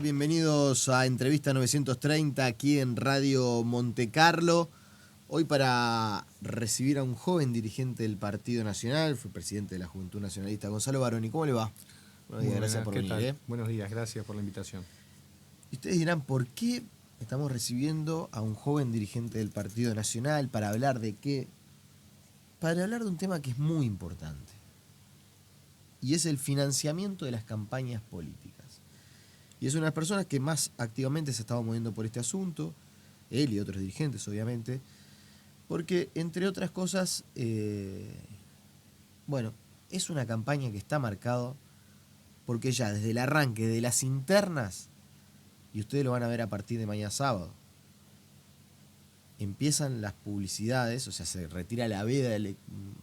Bienvenidos a Entrevista 930 aquí en Radio Montecarlo. Hoy para recibir a un joven dirigente del Partido Nacional, fue presidente de la Juventud Nacionalista, Gonzalo Baroni. ¿Cómo le va? Buenos días, gracias por venir. Buenos días, gracias por la invitación. Y ustedes dirán, ¿por qué estamos recibiendo a un joven dirigente del Partido Nacional? ¿Para hablar de qué? Para hablar de un tema que es muy importante. Y es el financiamiento de las campañas políticas. Y es una de las personas que más activamente se estaba moviendo por este asunto, él y otros dirigentes, obviamente, porque, entre otras cosas, es una campaña que está marcada porque ya desde el arranque de las internas, y ustedes lo van a ver a partir de mañana sábado, empiezan las publicidades, o sea, se retira la veda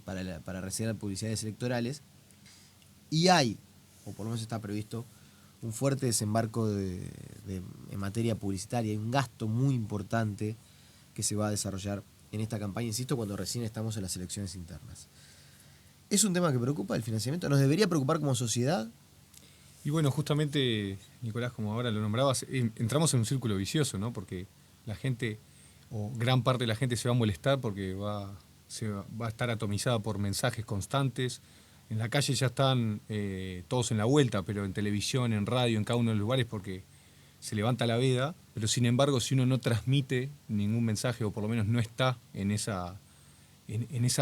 para recibir las publicidades electorales, y hay, o por lo menos está previsto, un fuerte desembarco en materia publicitaria, y un gasto muy importante que se va a desarrollar en esta campaña, insisto, cuando recién estamos en las elecciones internas. ¿Es un tema que preocupa el financiamiento? ¿Nos debería preocupar como sociedad? Y bueno, justamente, Nicolás, como ahora lo nombrabas, entramos en un círculo vicioso, ¿no? Porque la gente, o gran parte de la gente se va a molestar porque va a estar atomizada por mensajes constantes. En la calle ya están todos en la vuelta, pero en televisión, en radio, en cada uno de los lugares, porque se levanta la veda, pero sin embargo, si uno no transmite ningún mensaje, o por lo menos no está en esa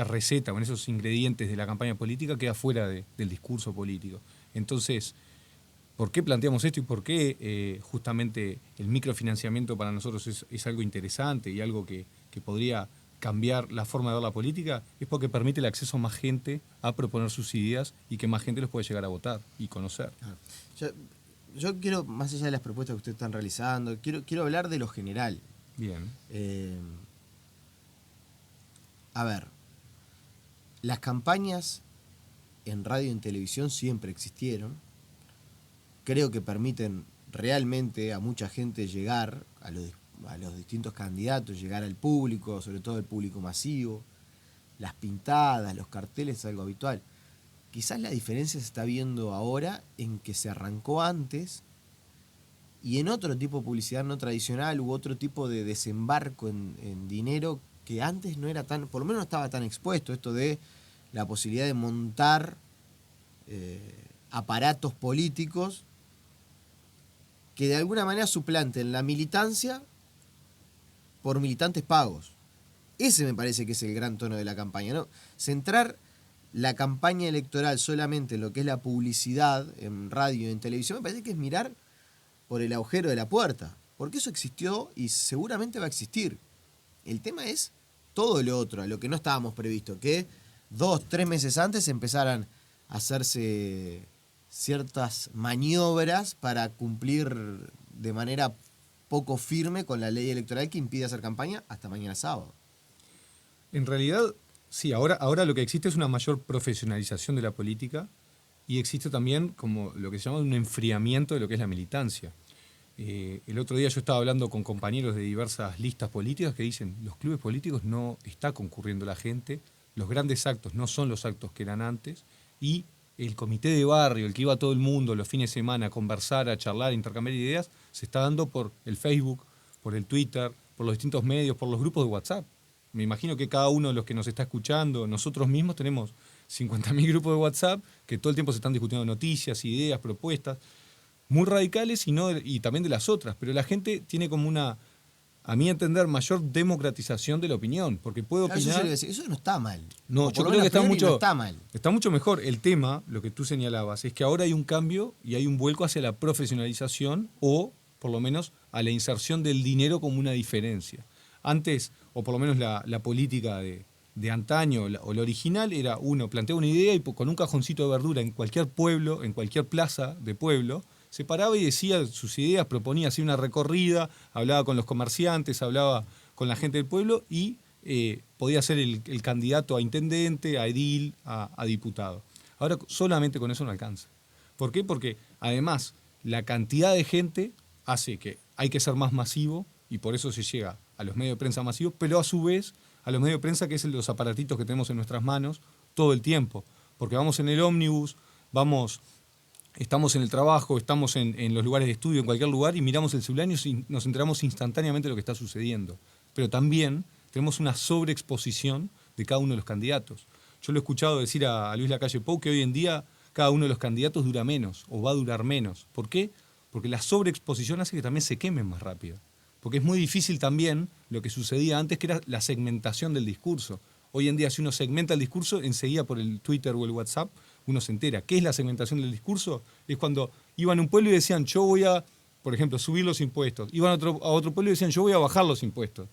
receta o en esos ingredientes de la campaña política, queda fuera del discurso político. Entonces, ¿por qué planteamos esto y por qué justamente el microfinanciamiento para nosotros es algo interesante y algo que podría cambiar la forma de ver la política? Es porque permite el acceso a más gente a proponer sus ideas y que más gente los puede llegar a votar y conocer. Yo quiero, más allá de las propuestas que ustedes están realizando, quiero hablar de lo general. Bien. A ver, las campañas en radio y en televisión siempre existieron. Creo que permiten realmente a mucha gente llegar a los distintos candidatos, llegar al público, sobre todo el público masivo. Las pintadas, los carteles es algo habitual. Quizás la diferencia se está viendo ahora en que se arrancó antes y en otro tipo de publicidad no tradicional u otro tipo de desembarco en dinero que antes no era tan, por lo menos no estaba tan expuesto, esto de la posibilidad de montar aparatos políticos que de alguna manera suplanten la militancia por militantes pagos. Ese me parece que es el gran tono de la campaña, ¿no? Centrar la campaña electoral solamente en lo que es la publicidad en radio y en televisión me parece que es mirar por el agujero de la puerta, porque eso existió y seguramente va a existir. El tema es todo lo otro, a lo que no estábamos previsto, que 2-3 meses antes empezaran a hacerse ciertas maniobras para cumplir de manera poco firme con la ley electoral que impide hacer campaña hasta mañana sábado. En realidad, sí, ahora lo que existe es una mayor profesionalización de la política y existe también como lo que se llama un enfriamiento de lo que es la militancia. El otro día yo estaba hablando con compañeros de diversas listas políticas que dicen los clubes políticos no está concurriendo la gente, los grandes actos no son los actos que eran antes y el comité de barrio, el que iba todo el mundo los fines de semana a conversar, a charlar, a intercambiar ideas, se está dando por el Facebook, por el Twitter, por los distintos medios, por los grupos de WhatsApp. Me imagino que cada uno de los que nos está escuchando, nosotros mismos tenemos 50.000 grupos de WhatsApp que todo el tiempo se están discutiendo noticias, ideas, propuestas, muy radicales y también de las otras, pero la gente tiene como una, a mi entender, mayor democratización de la opinión, porque puede opinar... Eso no está mal. No, yo creo que no está mal. Está mucho mejor. El tema, lo que tú señalabas, es que ahora hay un cambio y hay un vuelco hacia la profesionalización o, por lo menos, a la inserción del dinero como una diferencia. Antes, o por lo menos la política de antaño o la original, era uno plantea una idea y con un cajoncito de verdura en cualquier pueblo, en cualquier plaza de pueblo, se paraba y decía sus ideas, proponía así una recorrida, hablaba con los comerciantes, hablaba con la gente del pueblo y podía ser el candidato a intendente, a edil, a diputado. Ahora solamente con eso no alcanza. ¿Por qué? Porque además la cantidad de gente hace que hay que ser más masivo y por eso se llega a los medios de prensa masivos, pero a su vez a los medios de prensa que es los aparatitos que tenemos en nuestras manos todo el tiempo. Porque vamos en el ómnibus, vamos estamos en el trabajo, estamos en los lugares de estudio, en cualquier lugar, y miramos el celular y nos enteramos instantáneamente de lo que está sucediendo. Pero también tenemos una sobreexposición de cada uno de los candidatos. Yo lo he escuchado decir a Luis Lacalle Pou que hoy en día cada uno de los candidatos dura menos o va a durar menos. ¿Por qué? Porque la sobreexposición hace que también se quemen más rápido. Porque es muy difícil también lo que sucedía antes, que era la segmentación del discurso. Hoy en día, si uno segmenta el discurso, enseguida por el Twitter o el WhatsApp, uno se entera. ¿Qué es la segmentación del discurso? Es cuando iban a un pueblo y decían, yo voy a, por ejemplo, subir los impuestos. Iban a otro pueblo y decían, yo voy a bajar los impuestos.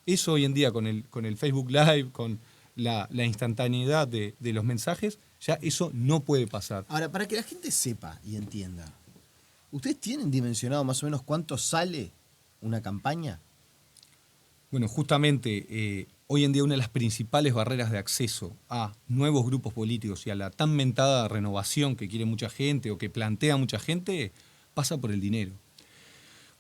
Eso hoy en día con el Facebook Live, con la instantaneidad de los mensajes, ya eso no puede pasar. Ahora, para que la gente sepa y entienda, ¿ustedes tienen dimensionado más o menos cuánto sale una campaña? Bueno, justamente hoy en día una de las principales barreras de acceso a nuevos grupos políticos y a la tan mentada renovación que quiere mucha gente o que plantea mucha gente pasa por el dinero.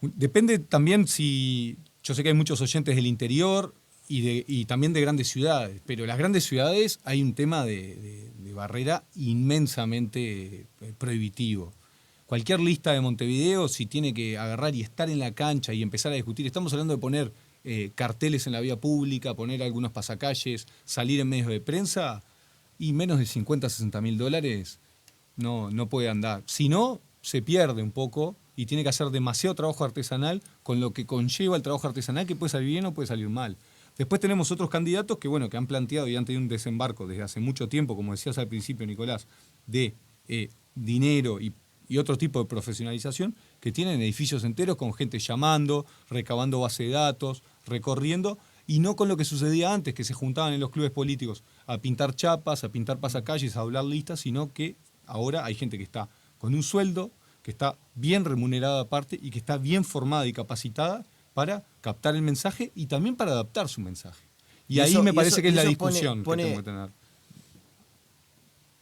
Depende también si... Yo sé que hay muchos oyentes del interior y también de grandes ciudades, pero en las grandes ciudades hay un tema de barrera inmensamente prohibitivo. Cualquier lista de Montevideo, si tiene que agarrar y estar en la cancha y empezar a discutir, estamos hablando de poner carteles en la vía pública, poner algunos pasacalles, salir en medios de prensa, y menos de 50, 60 mil dólares no puede andar. Si no, se pierde un poco y tiene que hacer demasiado trabajo artesanal, con lo que conlleva el trabajo artesanal, que puede salir bien o puede salir mal. Después tenemos otros candidatos que han planteado y han tenido un desembarco desde hace mucho tiempo, como decías al principio, Nicolás, de dinero y otro tipo de profesionalización, que tienen edificios enteros con gente llamando, recabando base de datos, recorriendo, y no con lo que sucedía antes, que se juntaban en los clubes políticos a pintar chapas, a pintar pasacalles, a hablar listas, sino que ahora hay gente que está con un sueldo, que está bien remunerada aparte y que está bien formada y capacitada para captar el mensaje y también para adaptar su mensaje. Y ahí me parece que es la discusión que tenemos que tener.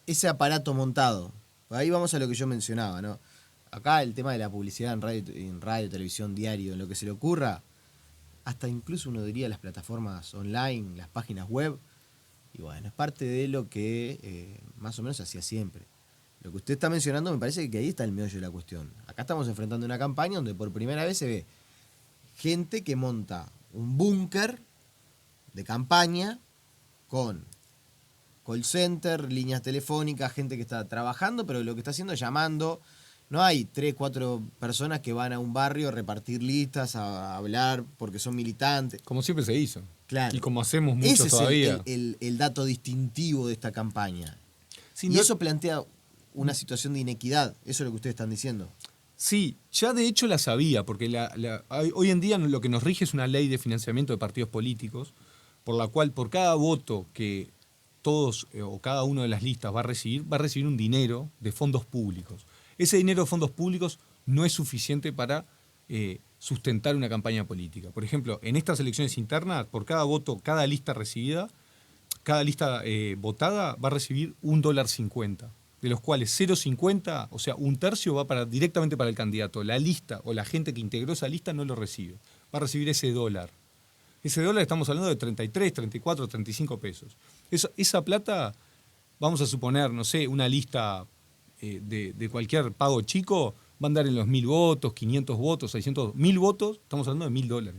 Ese aparato montado. Ahí vamos a lo que yo mencionaba, ¿no? Acá el tema de la publicidad en radio, televisión, diario, en lo que se le ocurra, hasta incluso uno diría las plataformas online, las páginas web, y bueno, es parte de lo que más o menos se hacía siempre. Lo que usted está mencionando me parece que ahí está el meollo de la cuestión. Acá estamos enfrentando una campaña donde por primera vez se ve gente que monta un búnker de campaña con call center, líneas telefónicas, gente que está trabajando, pero lo que está haciendo es llamando. No hay 3, 4 personas que van a un barrio a repartir listas, a hablar porque son militantes. Como siempre se hizo. Claro. Y como hacemos mucho todavía. Ese es el dato distintivo de esta campaña. Sí, y eso plantea una situación de inequidad. Eso es lo que ustedes están diciendo. Sí, ya de hecho la sabía, porque hoy en día lo que nos rige es una ley de financiamiento de partidos políticos, por la cual por cada voto que todos o cada uno de las listas va a recibir un dinero de fondos públicos. Ese dinero de fondos públicos no es suficiente para sustentar una campaña política. Por ejemplo, en estas elecciones internas, por cada voto, cada lista recibida, cada lista votada va a recibir $1.50, de los cuales 0.50, o sea, un tercio va directamente para el candidato. La lista o la gente que integró esa lista no lo recibe. Va a recibir ese dólar. Ese dólar estamos hablando de 33, 34, 35 pesos. Esa plata, vamos a suponer, no sé, una lista de cualquier pago chico, va a andar en los 1.000 votos, 500 votos, 600, 1.000 votos, estamos hablando de $1.000.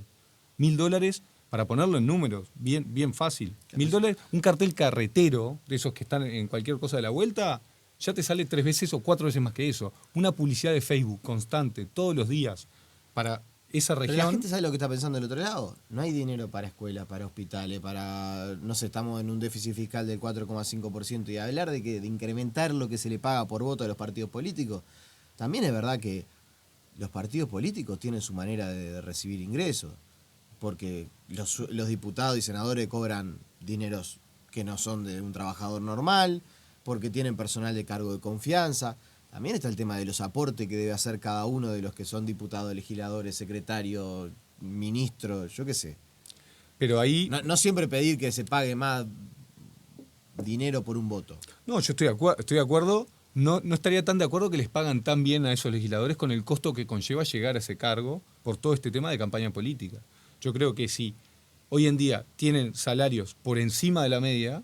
$1.000, para ponerlo en números, bien fácil. $1.000, un cartel carretero, de esos que están en cualquier cosa de la vuelta, ya te sale 3 veces o 4 veces más que eso. Una publicidad de Facebook constante, todos los días, para esa región. Pero la gente sabe lo que está pensando del otro lado. No hay dinero para escuelas, para hospitales, no sé, estamos en un déficit fiscal del 4,5%. Y hablar de incrementar lo que se le paga por voto a los partidos políticos, también es verdad que los partidos políticos tienen su manera de recibir ingresos. Porque los diputados y senadores cobran dineros que no son de un trabajador normal, porque tienen personal de cargo de confianza. También está el tema de los aportes que debe hacer cada uno de los que son diputados, legisladores, secretarios, ministros, yo qué sé. Pero ahí... No siempre pedir que se pague más dinero por un voto. No, yo estoy de acuerdo. No estaría tan de acuerdo que les pagan tan bien a esos legisladores con el costo que conlleva llegar a ese cargo por todo este tema de campaña política. Yo creo que si hoy en día tienen salarios por encima de la media,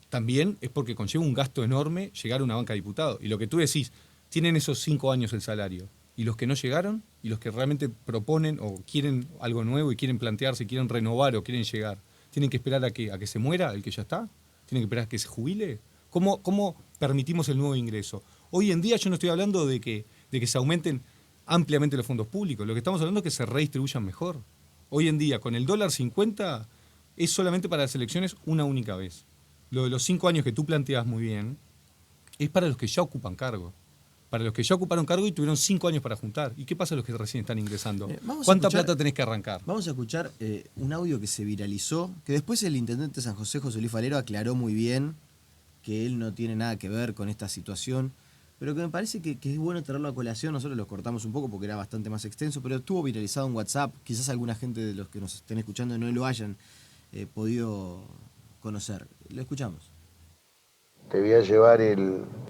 también es porque conlleva un gasto enorme llegar a una banca de diputados. Y lo que tú decís, tienen esos 5 años el salario. Y los que no llegaron, y los que realmente proponen o quieren algo nuevo y quieren plantearse, quieren renovar o quieren llegar, ¿tienen que esperar a que se muera el que ya está? ¿Tienen que esperar a que se jubile? ¿Cómo permitimos el nuevo ingreso? Hoy en día yo no estoy hablando de que se aumenten ampliamente los fondos públicos. Lo que estamos hablando es que se redistribuyan mejor. Hoy en día, con el dólar 50, es solamente para las elecciones una única vez. Lo de los 5 años que tú planteas muy bien, es para los que ya ocupan cargo. Para los que ya ocuparon cargo y tuvieron 5 años para juntar. ¿Y qué pasa a los que recién están ingresando? ¿Cuánta plata tenés que arrancar? Vamos a escuchar un audio que se viralizó, que después el intendente de San José, José Luis Falero, aclaró muy bien que él no tiene nada que ver con esta situación, pero que me parece que es bueno traerlo a colación. Nosotros lo cortamos un poco porque era bastante más extenso, pero estuvo viralizado en WhatsApp. Quizás alguna gente de los que nos estén escuchando no lo hayan podido conocer. Lo escuchamos. Te voy a llevar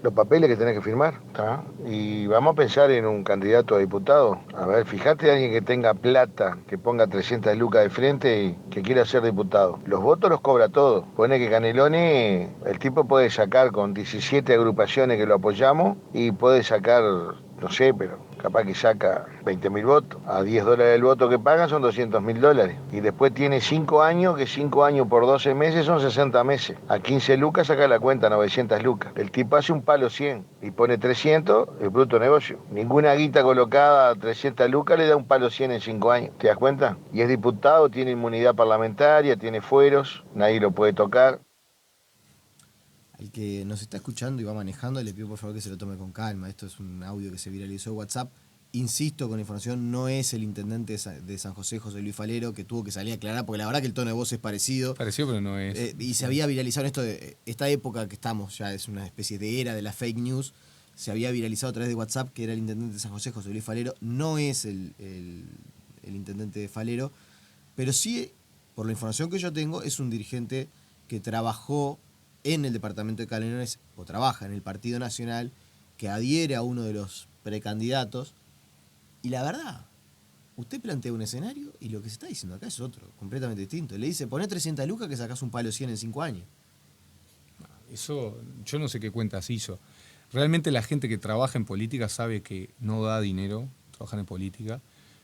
los papeles que tenés que firmar, ¿tá? Y vamos a pensar en un candidato a diputado. A ver, fíjate a alguien que tenga plata, que ponga 300 lucas de frente y que quiera ser diputado. Los votos los cobra todo. Pone que Caneloni, el tipo puede sacar con 17 agrupaciones que lo apoyamos y puede sacar, no sé, pero capaz que saca 20.000 votos. A $10 el voto que pagan son $200.000. Y después tiene 5 años, que 5 años por 12 meses son 60 meses. A 15 lucas saca la cuenta, 900 lucas. El tipo hace un palo 100 y pone 300, el bruto negocio. Ninguna guita colocada a 300 lucas le da un palo 100 en 5 años. ¿Te das cuenta? Y es diputado, tiene inmunidad parlamentaria, tiene fueros, nadie lo puede tocar. Al que nos está escuchando y va manejando, le pido por favor que se lo tome con calma. Esto es un audio que se viralizó en WhatsApp. Insisto con la información, no es el intendente de San José, José Luis Falero, que tuvo que salir a aclarar, porque la verdad que el tono de voz es parecido. Pareció, pero no es. Y se había viralizado en esto de esta época que estamos, ya es una especie de era de la fake news. Se había viralizado a través de WhatsApp que era el intendente de San José, José Luis Falero. No es el intendente de Falero, pero sí, por la información que yo tengo, es un dirigente que trabajó en el departamento de Canelones, o trabaja en el Partido Nacional, que adhiere a uno de los precandidatos. Y la verdad, usted plantea un escenario y lo que se está diciendo acá es otro, completamente distinto. Le dice, poné 300 lucas que sacás un palo 100 en 5 años. Eso, yo no sé qué cuentas hizo. Realmente la gente que trabaja en política sabe que no da dinero trabajar en política.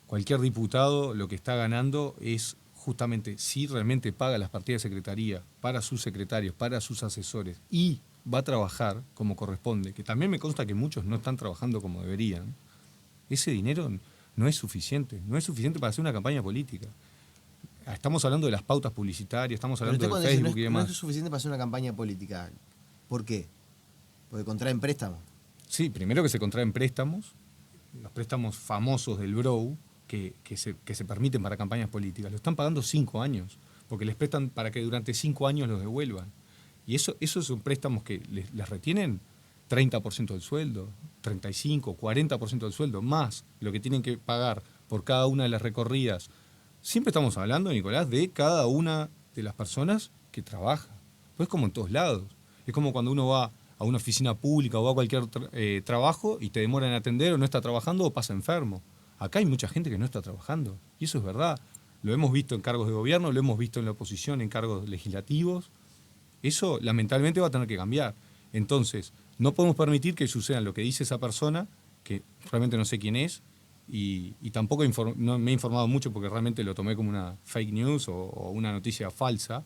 Cualquier diputado lo que está ganando es justamente si realmente paga las partidas de secretaría para sus secretarios, para sus asesores y va a trabajar como corresponde, que también me consta que muchos no están trabajando como deberían. Ese dinero no es suficiente para hacer una campaña política. Estamos hablando de las pautas publicitarias, estamos hablando de Facebook y demás. No es suficiente para hacer una campaña política. ¿Por qué? Porque contraen préstamos. Sí, primero que se contraen préstamos, los préstamos famosos del BROU, que se permiten para campañas políticas. Lo están pagando 5 años, porque les prestan para que durante 5 años los devuelvan. Y esos son préstamos que les retienen 30% del sueldo, 35%, 40% del sueldo, más lo que tienen que pagar por cada una de las recorridas. Siempre estamos hablando, Nicolás, de cada una de las personas que trabaja. Pues como en todos lados. Es como cuando uno va a una oficina pública o va a cualquier trabajo y te demora en atender o no está trabajando o pasa enfermo. Acá hay mucha gente que no está trabajando. Y eso es verdad. Lo hemos visto en cargos de gobierno, lo hemos visto en la oposición, en cargos legislativos. Eso lamentablemente va a tener que cambiar. Entonces, no podemos permitir que suceda lo que dice esa persona, que realmente no sé quién es, y tampoco no me he informado mucho porque realmente lo tomé como una fake news o una noticia falsa,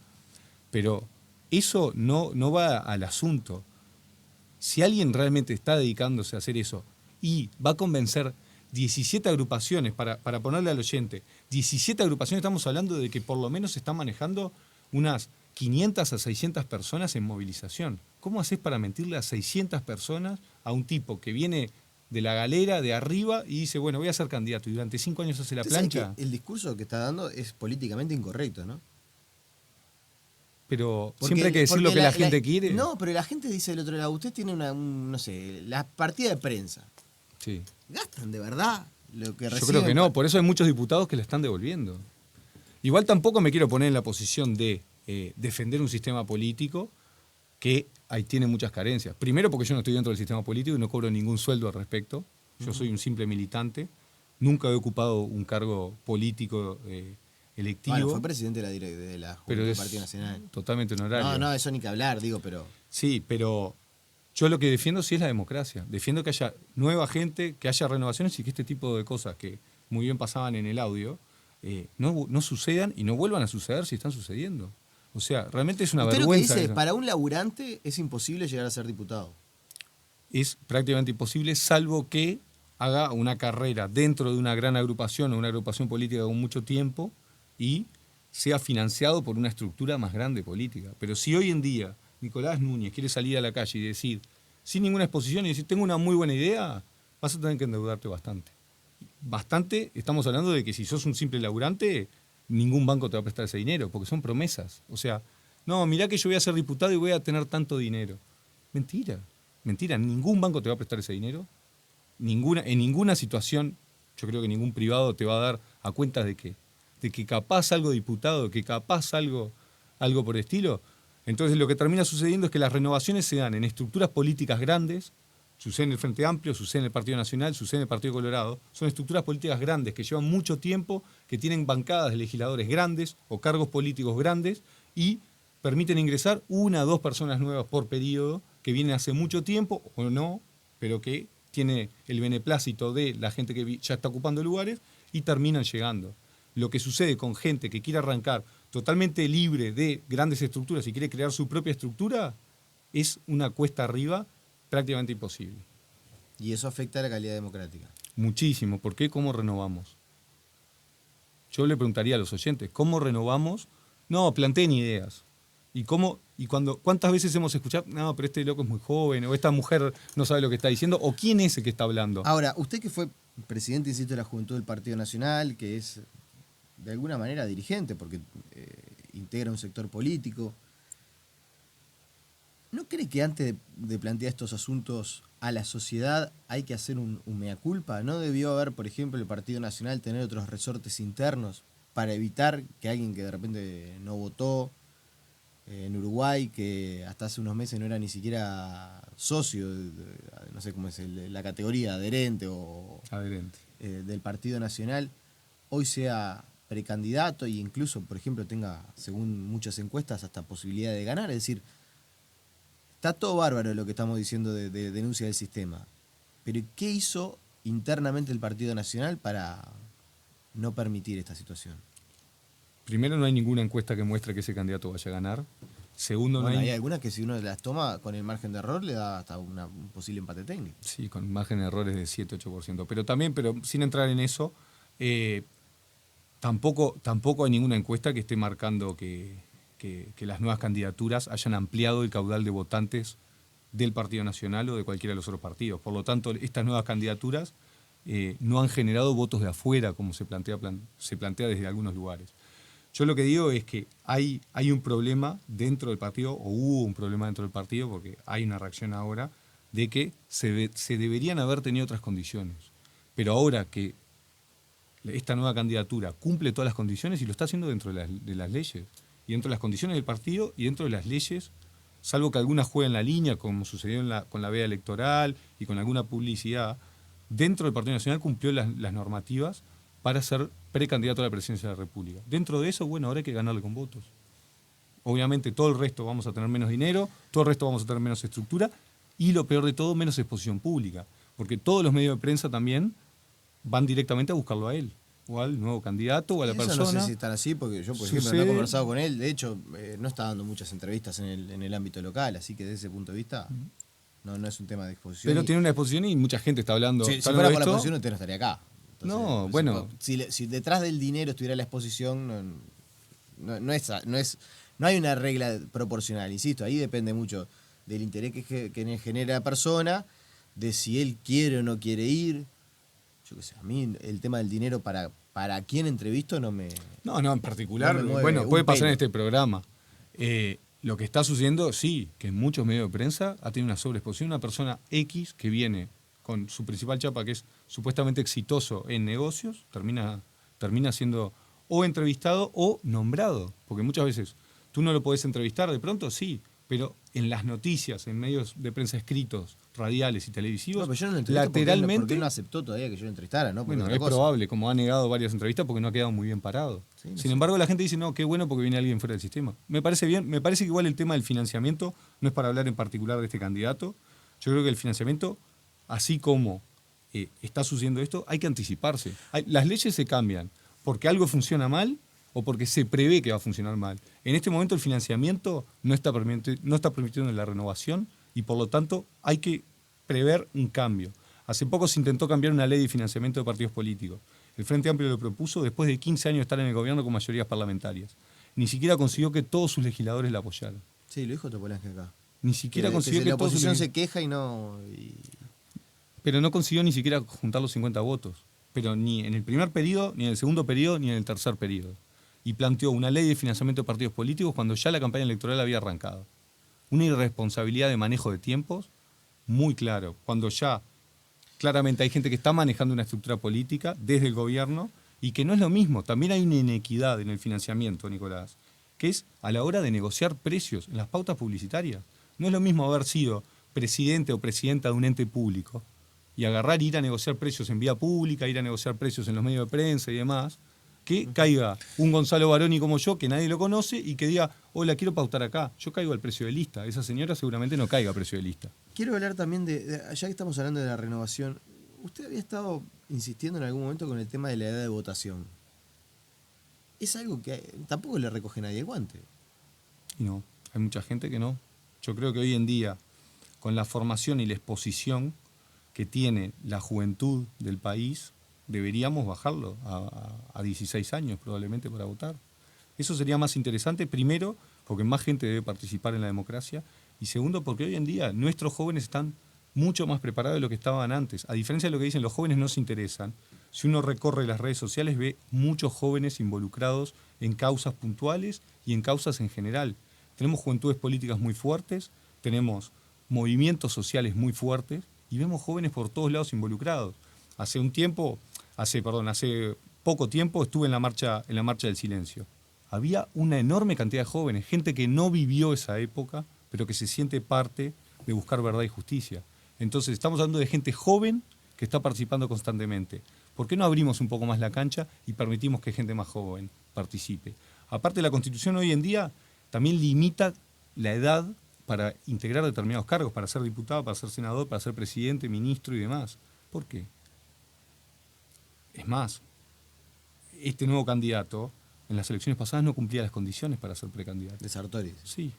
pero eso no va al asunto. Si alguien realmente está dedicándose a hacer eso y va a convencer 17 agrupaciones, para ponerle al oyente, 17 agrupaciones, estamos hablando de que por lo menos se están manejando unas 500 a 600 personas en movilización. ¿Cómo haces para mentirle a 600 personas a un tipo que viene de la galera, de arriba, y dice, bueno, voy a ser candidato, y durante 5 años hace la plancha? El discurso que está dando es políticamente incorrecto, ¿no? Pero siempre hay que decir lo que la gente quiere. No, pero la gente dice del otro lado, usted tiene no sé, la partida de prensa. Sí. ¿Gastan de verdad lo que reciben? Yo creo que no, por eso hay muchos diputados que le están devolviendo. Igual tampoco me quiero poner en la posición de defender un sistema político que ahí tiene muchas carencias. Primero porque yo no estoy dentro del sistema político y no cobro ningún sueldo al respecto. Yo soy un simple militante. Nunca he ocupado un cargo político electivo. Bueno, fue presidente de la Juventud del Partido Nacional. Totalmente honorario. No, eso ni que hablar, digo, pero... Sí, pero Yo lo que defiendo sí es la democracia. Defiendo que haya nueva gente, que haya renovaciones y que este tipo de cosas que muy bien pasaban en el audio no sucedan y no vuelvan a suceder si están sucediendo. O sea, realmente es una Usted vergüenza. lo que dice es, eso. para un laburante es imposible llegar a ser diputado. Es prácticamente imposible, salvo que haga una carrera dentro de una gran agrupación o una agrupación política con mucho tiempo y sea financiado por una estructura más grande política. Pero si hoy en día Nicolás Núñez quiere salir a la calle y decir, sin ninguna exposición, y decir, tengo una muy buena idea, vas a tener que endeudarte bastante. Bastante, estamos hablando de que si sos un simple laburante, ningún banco te va a prestar ese dinero, porque son promesas. O sea, no, mirá que yo voy a ser diputado y voy a tener tanto dinero. Mentira, mentira, ningún banco te va a prestar ese dinero. En ninguna situación, yo creo que ningún privado te va a dar a cuenta de que capaz algo diputado, que capaz algo por el estilo. Entonces lo que termina sucediendo es que las renovaciones se dan en estructuras políticas grandes, sucede en el Frente Amplio, sucede en el Partido Nacional, sucede en el Partido Colorado, son estructuras políticas grandes que llevan mucho tiempo, que tienen bancadas de legisladores grandes o cargos políticos grandes y permiten ingresar 1 o 2 personas nuevas por periodo que vienen hace mucho tiempo o no, pero que tiene el beneplácito de la gente que ya está ocupando lugares y terminan llegando. Lo que sucede con gente que quiere arrancar totalmente libre de grandes estructuras y quiere crear su propia estructura es una cuesta arriba prácticamente imposible. Y eso afecta a la calidad democrática. Muchísimo. ¿Por qué? ¿Cómo renovamos? Yo le preguntaría a los oyentes, ¿cómo renovamos? No, planteen ideas. ¿Cuántas veces hemos escuchado, no, pero este loco es muy joven, o esta mujer no sabe lo que está diciendo, o quién es el que está hablando? Ahora, usted que fue presidente, insisto, de la Juventud del Partido Nacional, que es de alguna manera dirigente, porque integra un sector político, ¿no cree que antes de plantear estos asuntos a la sociedad hay que hacer un mea culpa? ¿No debió haber, por ejemplo, el Partido Nacional tener otros resortes internos para evitar que alguien que de repente no votó en Uruguay, que hasta hace unos meses no era ni siquiera socio, no sé cómo es la categoría, adherente Adherente. Del Partido Nacional, hoy sea precandidato e incluso, por ejemplo, tenga, según muchas encuestas, hasta posibilidad de ganar? Es decir, está todo bárbaro lo que estamos diciendo de denuncia del sistema, pero ¿qué hizo internamente el Partido Nacional para no permitir esta situación? Primero, no hay ninguna encuesta que muestre que ese candidato vaya a ganar. Segundo, Bueno, no hay algunas que si uno las toma con el margen de error le da hasta un posible empate técnico. Sí, con margen de errores de 7-8%. Pero sin entrar en eso, tampoco hay ninguna encuesta que esté marcando que las nuevas candidaturas hayan ampliado el caudal de votantes del Partido Nacional o de cualquiera de los otros partidos. Por lo tanto, estas nuevas candidaturas no han generado votos de afuera, como se plantea desde algunos lugares. Yo lo que digo es que hay un problema dentro del partido, o hubo un problema dentro del partido, porque hay una reacción ahora, de que se deberían haber tenido otras condiciones. Pero ahora que esta nueva candidatura cumple todas las condiciones y lo está haciendo dentro de las leyes, y dentro de las condiciones del partido y dentro de las leyes, salvo que algunas jueguen la línea, como sucedió con la veda electoral y con alguna publicidad, dentro del Partido Nacional cumplió las normativas para ser precandidato a la presidencia de la República. Dentro de eso, bueno, ahora hay que ganarle con votos. Obviamente todo el resto vamos a tener menos dinero, todo el resto vamos a tener menos estructura y lo peor de todo, menos exposición pública. Porque todos los medios de prensa también van directamente a buscarlo a él, o al nuevo candido o a la Eso persona. no sé si están así, porque yo, por ejemplo, no he conversado con él. De hecho, no está dando muchas entrevistas en el ámbito local, así que desde ese punto de vista no es un tema de exposición. Pero tiene una exposición y mucha gente está hablando. Si fuera por la exposición, usted no estaría acá. Entonces, no, bueno. Si detrás del dinero estuviera la exposición, no hay una regla proporcional, insisto, ahí depende mucho del interés que genera la persona, de si él quiere o no quiere ir. Yo qué sé, a mí el tema del dinero para quién entrevisto no me... No, en particular, no me mueve bueno, un puede pasar pelo. en este programa. Lo que está sucediendo, sí, que en muchos medios de prensa ha tenido una sobreexposición. Una persona X que viene con su principal chapa, que es supuestamente exitoso en negocios, termina siendo o entrevistado o nombrado. Porque muchas veces tú no lo podés entrevistar de pronto, sí, pero en las noticias, en medios de prensa escritos, radiales y televisivos, No, pero yo no lo entrevisto lateralmente... porque él no aceptó todavía que yo lo entrevistara, ¿no? Por Bueno, otra es cosa. probable, como ha negado varias entrevistas porque no ha quedado muy bien parado. Sí, no Sin sé. embargo, la gente dice, no, qué bueno porque viene alguien fuera del sistema. Me parece bien, me parece que igual el tema del financiamiento no es para hablar en particular de este candidato, Yo creo que el financiamiento, así como está sucediendo esto, hay que anticiparse. Las leyes se cambian porque algo funciona mal o porque se prevé que va a funcionar mal. En este momento el financiamiento no está permitiendo la renovación y por lo tanto hay que prever un cambio. Hace poco se intentó cambiar una ley de financiamiento de partidos políticos. El Frente Amplio lo propuso después de 15 años de estar en el gobierno con mayorías parlamentarias. Ni siquiera consiguió que todos sus legisladores la apoyaran. Sí, lo dijo Topolansky acá. Ni siquiera consiguió que que la todos sus oposición se queja y no... Pero no consiguió ni siquiera juntar los 50 votos. Pero ni en el primer periodo, ni en el segundo periodo, ni en el tercer periodo. Y planteó una ley de financiamiento de partidos políticos cuando ya la campaña electoral había arrancado. Una irresponsabilidad de manejo de tiempos muy claro. Cuando ya claramente hay gente que está manejando una estructura política desde el gobierno y que no es lo mismo. También hay una inequidad en el financiamiento, Nicolás, que es a la hora de negociar precios en las pautas publicitarias. No es lo mismo haber sido presidente o presidenta de un ente público y agarrar, ir a negociar precios en vía pública, ir a negociar precios en los medios de prensa y demás, que caiga un Gonzalo Baroni como yo, que nadie lo conoce, y que diga, hola, quiero pautar acá, yo caigo al precio de lista. Esa señora seguramente no caiga a precio de lista. Quiero hablar también ya que estamos hablando de la renovación, usted había estado insistiendo en algún momento con el tema de la edad de votación. Es algo que tampoco le recoge nadie el guante. Y no, hay mucha gente que no. Yo creo que hoy en día, con la formación y la exposición que tiene la juventud del país, deberíamos bajarlo a 16 años probablemente para votar. Eso sería más interesante, primero, porque más gente debe participar en la democracia, y segundo, porque hoy en día nuestros jóvenes están mucho más preparados de lo que estaban antes. A diferencia de lo que dicen, los jóvenes no se interesan. Si uno recorre las redes sociales, ve muchos jóvenes involucrados en causas puntuales y en causas en general. Tenemos juventudes políticas muy fuertes, tenemos movimientos sociales muy fuertes y vemos jóvenes por todos lados involucrados. Hace poco tiempo estuve en la marcha del silencio. Había una enorme cantidad de jóvenes, gente que no vivió esa época, pero que se siente parte de buscar verdad y justicia. Entonces, estamos hablando de gente joven que está participando constantemente. ¿Por qué no abrimos un poco más la cancha y permitimos que gente más joven participe? Aparte, la Constitución hoy en día también limita la edad para integrar determinados cargos, para ser diputado, para ser senador, para ser presidente, ministro y demás. ¿Por qué? Es más, este nuevo candidato en las elecciones pasadas no cumplía las condiciones para ser precandidato. De Sartori. Sí,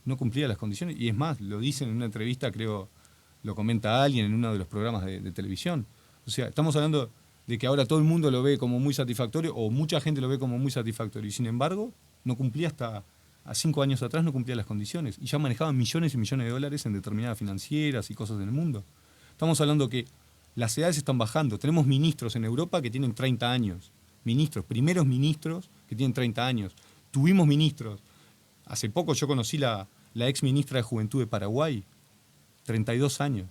no cumplía las condiciones. Y es más, lo dicen en una entrevista, creo, lo comenta alguien en uno de los programas de televisión. O sea, estamos hablando de que ahora todo el mundo lo ve como muy satisfactorio, o mucha gente lo ve como muy satisfactorio, y sin embargo, no cumplía hasta 5 años atrás, no cumplía las condiciones, y ya manejaban millones y millones de dólares en determinadas financieras y cosas del mundo. Estamos hablando que las edades están bajando. Tenemos ministros en Europa que tienen 30 años. Primeros ministros que tienen 30 años. Tuvimos ministros. Hace poco yo conocí la ex ministra de Juventud de Paraguay, 32 años.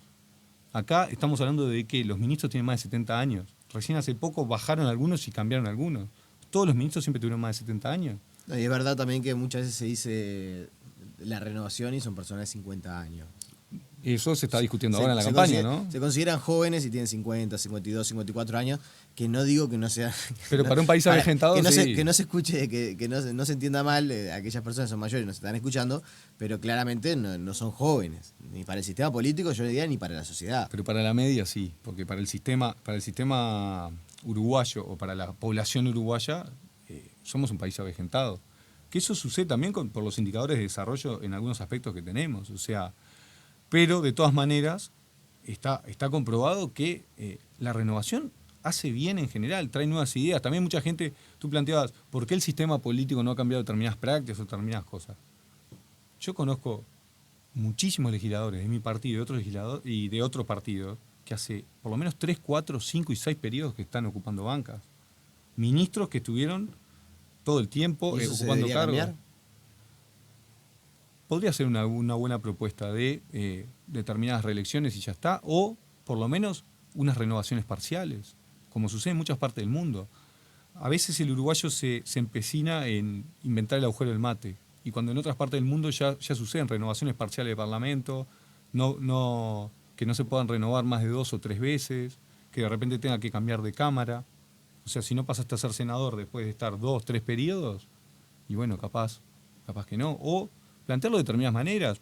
Acá estamos hablando de que los ministros tienen más de 70 años. Recién hace poco bajaron algunos y cambiaron algunos. Todos los ministros siempre tuvieron más de 70 años. No, y es verdad también que muchas veces se dice la renovación y son personas de 50 años. Eso se está discutiendo ahora en la campaña, ¿no? Se consideran jóvenes y tienen 50, 52, 54 años, que no digo que no sean... Pero para un país avejentado, sí. Que no se escuche, que no se entienda mal, aquellas personas son mayores y nos están escuchando, pero claramente no son jóvenes, ni para el sistema político, yo le diría, ni para la sociedad. Pero para la media sí, porque para el sistema uruguayo o para la población uruguaya somos un país avejentado. Que eso sucede también por los indicadores de desarrollo en algunos aspectos que tenemos, o sea... Pero, de todas maneras, está comprobado que la renovación hace bien en general, trae nuevas ideas. También mucha gente, tú planteabas, ¿por qué el sistema político no ha cambiado determinadas prácticas o determinadas cosas? Yo conozco muchísimos legisladores de mi partido y de otros legisladores y de otros partidos que hace por lo menos 3, 4, 5 y 6 periodos que están ocupando bancas. Ministros que estuvieron todo el tiempo ocupando cargos. ¿Cambiar? Podría ser una buena propuesta de determinadas reelecciones y ya está, o por lo menos unas renovaciones parciales, como sucede en muchas partes del mundo. A veces el uruguayo se empecina en inventar el agujero del mate, y cuando en otras partes del mundo ya suceden renovaciones parciales de parlamento, que no se puedan renovar más de 2 o 3 veces, que de repente tenga que cambiar de cámara. O sea, si no pasaste a ser senador después de estar 2, 3 periodos, y bueno, capaz que no, o plantearlo de determinadas maneras.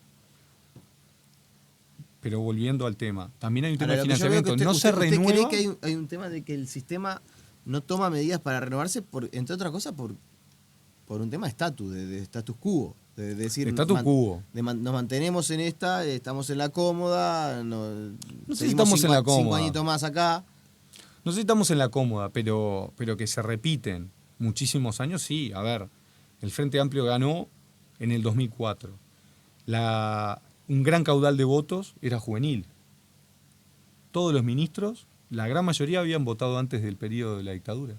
pero volviendo al tema, también hay un tema Ahora, de lo que yo veo que financiamiento. usted No se cree renueva. que hay un tema de que el sistema no toma medidas para renovarse, entre otras cosas, por un tema de estatus, de status quo. De decir, Status quo. nos mantenemos en esta, estamos en la cómoda, No sé si seguimos estamos en la 5 cómoda. añitos más acá. No sé si estamos en la cómoda, pero que se repiten muchísimos años, sí. A ver, el Frente Amplio ganó en el 2004. Un gran caudal de votos era juvenil. Todos los ministros, la gran mayoría habían votado antes del periodo de la dictadura.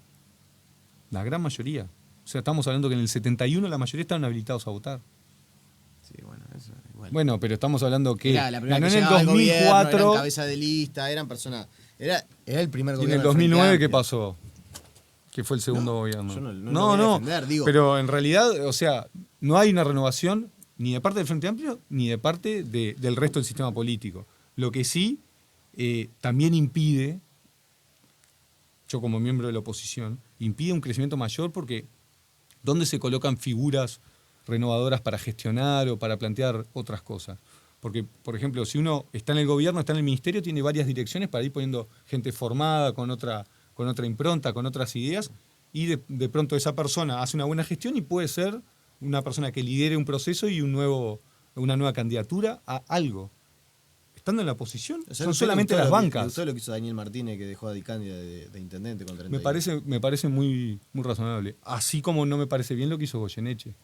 La gran mayoría. O sea, estamos hablando que en el 71 la mayoría estaban habilitados a votar. Sí, bueno, eso igual. Bueno, pero estamos hablando que Era la primera ganó que en el llegaba al gobierno, 2004. eran cabeza de lista, eran personas. Era el primer ¿Y en gobierno. el del Frente 2009 qué Amplio. pasó? Que fue el segundo gobierno. yo no lo voy a defender, digo. Pero en realidad, o sea, no hay una renovación ni de parte del Frente Amplio ni de parte del resto del sistema político. Lo que sí también impide, yo como miembro de la oposición, impide un crecimiento mayor porque ¿dónde se colocan figuras renovadoras para gestionar o para plantear otras cosas? Porque, por ejemplo, si uno está en el gobierno, está en el ministerio, tiene varias direcciones para ir poniendo gente formada, con otra impronta, con otras ideas, y de pronto esa persona hace una buena gestión y puede ser una persona que lidere un proceso y una nueva candidatura a algo. Estando en la oposición, O sea, son ¿usted le solamente gustó las lo que- bancas. ¿Le gustó lo que hizo Daniel Martínez, que dejó a Di Candia de intendente con 30 Me parece muy, muy razonable. Así como no me parece bien lo que hizo Goyeneche,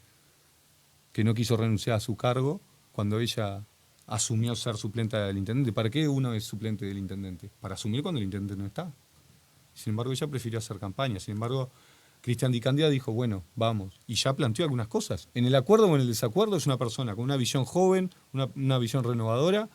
que no quiso renunciar a su cargo cuando ella asumió ser suplente del intendente. ¿Para qué uno es suplente del intendente? Para asumir cuando el intendente no está. Sin embargo, ella prefirió hacer campaña. Sin embargo, Cristian Di Candia dijo, bueno, vamos. Y ya planteó algunas cosas. En el acuerdo o en el desacuerdo es una persona con una visión joven, una visión renovadora,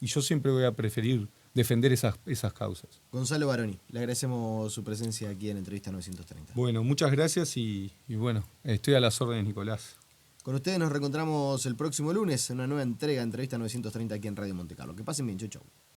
y yo siempre voy a preferir defender esas causas. Gonzalo Baroni, le agradecemos su presencia aquí en Entrevista 930. Bueno, muchas gracias y bueno, estoy a las órdenes, Nicolás. Con ustedes nos reencontramos el próximo lunes en una nueva entrega de Entrevista 930 aquí en Radio Monte Carlo. Que pasen bien, chau, chau.